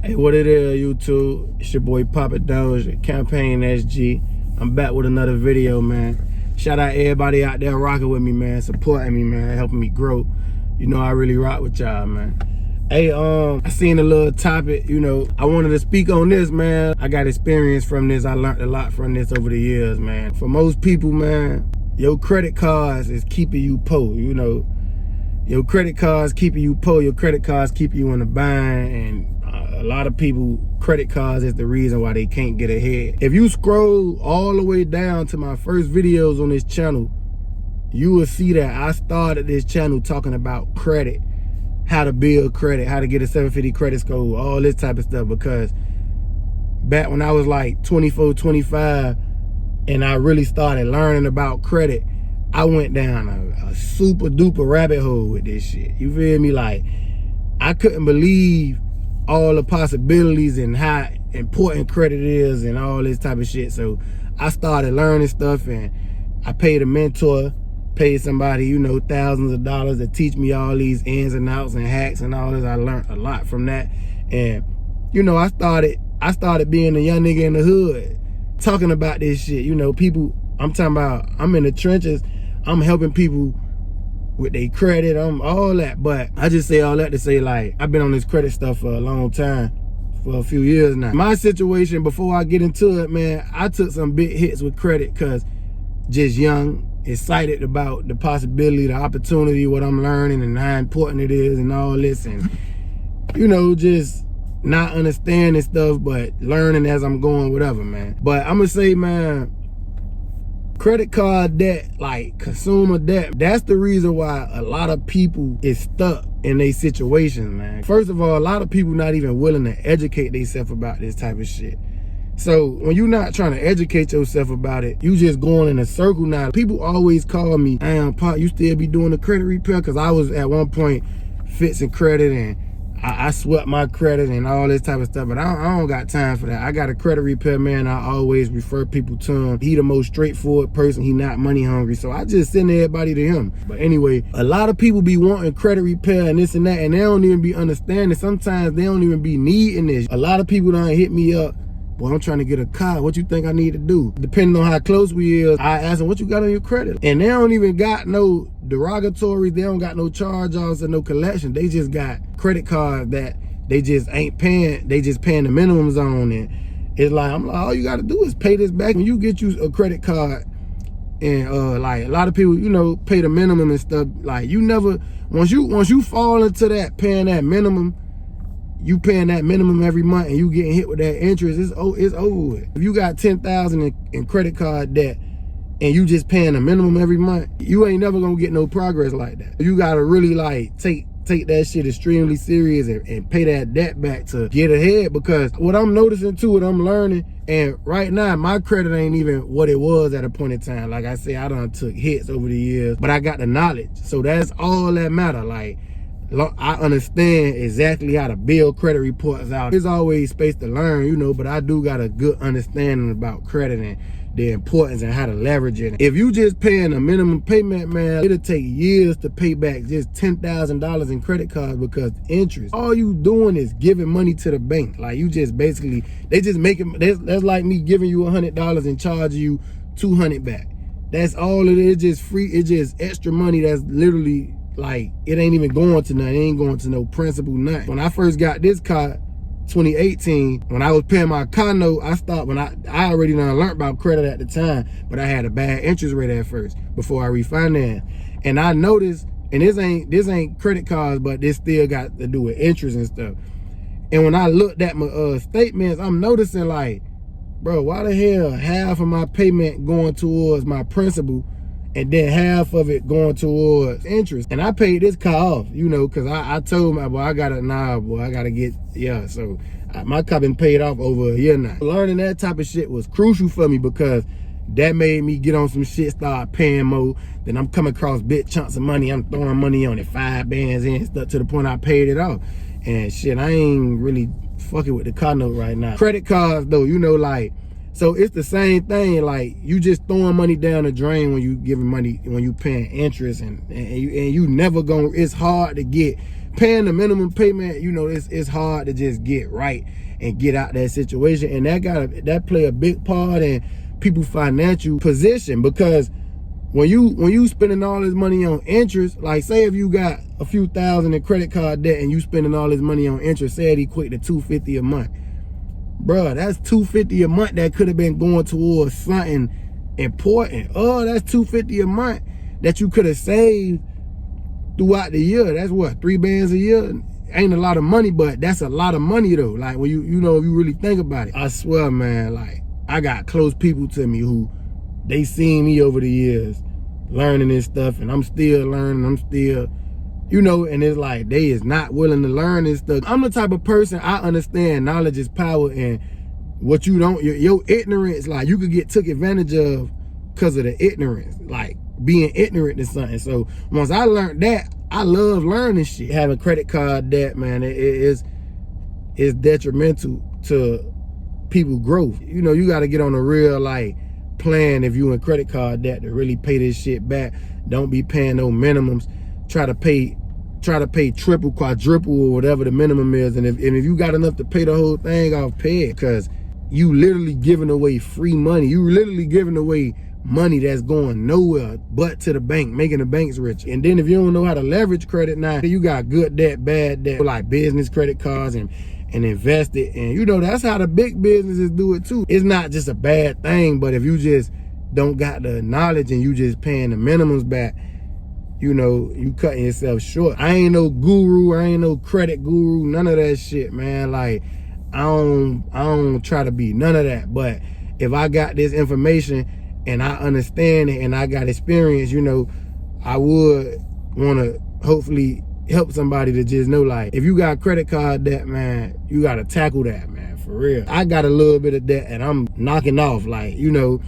Hey, what it is, YouTube? It's your boy Poppa Dozier, CampaignSG. I'm back with another video, man. Shout out everybody out there rocking with me, man, supporting me, man, helping me grow. You know I really rock with y'all, man. Hey, I seen a little topic, you know, I wanted to speak on this, man. I got experience from this. I learned a lot from this over the years, man. For most people, man, your credit cards is keeping you poor, you know. Your credit cards keeping you poor. Your credit cards keep you in a bind, and a lot of people, credit cards is the reason why they can't get ahead. If you scroll all the way down to my first videos on this channel, you will see that I started this channel talking about credit, how to build credit, how to get a 750 credit score, all this type of stuff, because back when I was like 24, 25, and I really started learning about credit, I went down a super duper rabbit hole with this shit. You feel me? Like, I couldn't believe all the possibilities and how important credit is and all this type of shit. So I started learning stuff, and I paid a mentor, paid somebody, you know, thousands of dollars to teach me all these ins and outs and hacks and all this. I learned a lot from that. And, you know, I started being a young nigga in the hood, talking about this shit. You know, people, I'm talking about, I'm in the trenches, I'm helping people with their credit, I'm all that. But I just say all that to say, like, I've been on this credit stuff for a long time, for a few years now. My situation, before I get into it, man, I took some big hits with credit, because just young, excited about the possibility, the opportunity, what I'm learning and how important it is and all this, and, you know, just not understanding stuff, but learning as I'm going, whatever, man. But I'm gonna say, man, credit card debt, like consumer debt, that's the reason why a lot of people is stuck in their situation, man. First of all, a lot of people not even willing to educate themselves about this type of shit. So when you're not trying to educate yourself about it, you just going in a circle now. People always call me, damn, Pop, you still be doing the credit repair? Because I was at one point fixing credit, and I swept my credit and all this type of stuff, but I don't got time for that. I got a credit repair man I always refer people to him. He the most straightforward person. He not money hungry, so I just send everybody to him. But anyway, a lot of people be wanting credit repair and this and that, and they don't even be understanding. Sometimes they don't even be needing this. A lot of people done hit me up, boy, I'm trying to get a car. What you think I need to do? Depending on how close we is, I ask them, what you got on your credit? And they don't even got no derogatories. They don't got no charge-offs or no collection. They just got credit cards that they just ain't paying. They just paying the minimums on it. It's like, I'm like, all you got to do is pay this back. When you get you a credit card, and like a lot of people, you know, pay the minimum and stuff. Like, you never, once you fall into that, paying that minimum, you paying that minimum every month, and you getting hit with that interest, it's over with. If you got $10,000 in credit card debt and you just paying a minimum every month, you ain't never gonna get no progress like that. You gotta really like take that shit extremely serious and pay that debt back to get ahead. Because what I'm noticing too, what I'm learning, and right now my credit ain't even what it was at a point in time. Like I say, I done took hits over the years, but I got the knowledge, so that's all that matter. Like, I understand exactly how to build credit reports out. There's always space to learn, you know, but I do got a good understanding about credit and the importance and how to leverage it. If you just paying a minimum payment, man, it'll take years to pay back just $10,000 in credit cards, because interest. All you doing is giving money to the bank. Like, you just basically, they just making, that's like me giving you $100 and charging you $200 back. That's all it is, just free. It's just extra money that's literally, like, it ain't even going to nothing. It ain't going to no principal, nothing. When I first got this car, 2018, when I was paying my car note, I stopped when I already done learned about credit at the time, but I had a bad interest rate at first before I refinanced. And I noticed, and this ain't credit cards, but this still got to do with interest and stuff. And when I looked at my statements, I'm noticing, like, bro, why the hell half of my payment going towards my principal and then half of it going towards interest? And I paid this car off, you know, because I told my boy, I gotta get, yeah. So my car been paid off over a year now. Learning that type of shit was crucial for me, because that made me get on some shit, start paying more. Then I'm coming across big chunks of money. I'm throwing money on it, 5 bands in, stuff, to the point I paid it off. And shit, I ain't really fucking with the car note right now. Credit cards though, you know, like, So it's the same thing. Like, you just throwing money down the drain when you giving money, when you paying interest, and you never gonna. It's hard to get paying the minimum payment. You know, it's hard to just get right and get out that situation, and that play a big part in people's financial position, because when you spending all this money on interest, like say if you got a few thousand in credit card debt and you spending all this money on interest, say it equate to $250 a month. Bruh, that's $250 a month that could have been going towards something important. Oh, that's $250 a month that you could have saved throughout the year. That's what, 3 bands a year? Ain't a lot of money, but that's a lot of money though. Like, when you know, if you really think about it. I swear, man, like, I got close people to me who, they seen me over the years learning this stuff, and I'm still learning. I'm still, you know, and it's like they is not willing to learn this stuff. I'm the type of person, I understand knowledge is power, and what you don't, your ignorance, like, you could get took advantage of because of the ignorance, like being ignorant to something. So once I learned that, I love learning shit. Having credit card debt, man, it is detrimental to people's growth. You know, you got to get on a real, like, plan if you in credit card debt to really pay this shit back. Don't be paying no minimums. Try to pay triple, quadruple, or whatever the minimum is. And if you got enough to pay the whole thing off, pay it, because you literally giving away free money. You literally giving away money that's going nowhere but to the bank, making the banks rich. And then if you don't know how to leverage credit, now you got good debt, bad debt, like business credit cards, and invest it. And you know, that's how the big businesses do it too. It's not just a bad thing, but if you just don't got the knowledge and you just paying the minimums back, you know, you cutting yourself short. I ain't no guru, I ain't no credit guru, none of that shit, man. Like, I don't try to be none of that. But if I got this information and I understand it and I got experience, you know, I would want to hopefully help somebody to just know, like, if you got credit card debt, man, you got to tackle that, man, for real. I got a little bit of debt and I'm knocking off, like, you know,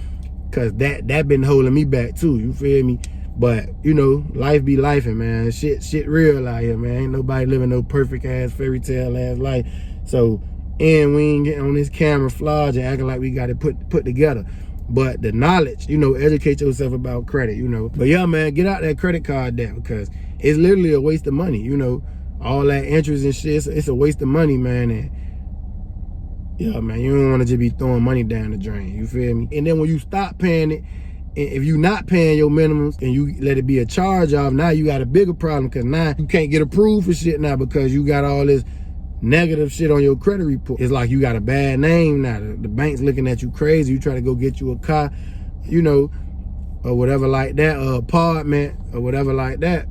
because that been holding me back too, you feel me? But, you know, life be lifing, man. Shit real out here, man. Ain't nobody living no perfect ass fairy tale ass life. So, and we ain't getting on this camera flogging, acting like we got it put together. But the knowledge, you know, educate yourself about credit, you know. But yeah, man, get out that credit card debt, because it's literally a waste of money, you know. All that interest and shit, it's a waste of money, man. And yeah, man, you don't want to just be throwing money down the drain, you feel me? And then when you stop paying it, if you not paying your minimums and you let it be a charge off, now you got a bigger problem, because now you can't get approved for shit now because you got all this negative shit on your credit report. It's like you got a bad name now. The bank's looking at you crazy. You try to go get you a car, you know, or whatever like that, or apartment or whatever like that.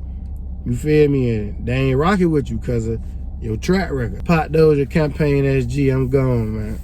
You feel me? And they ain't rocking with you because of your track record. Poppa Dozier, CampaignSG, I'm gone, man.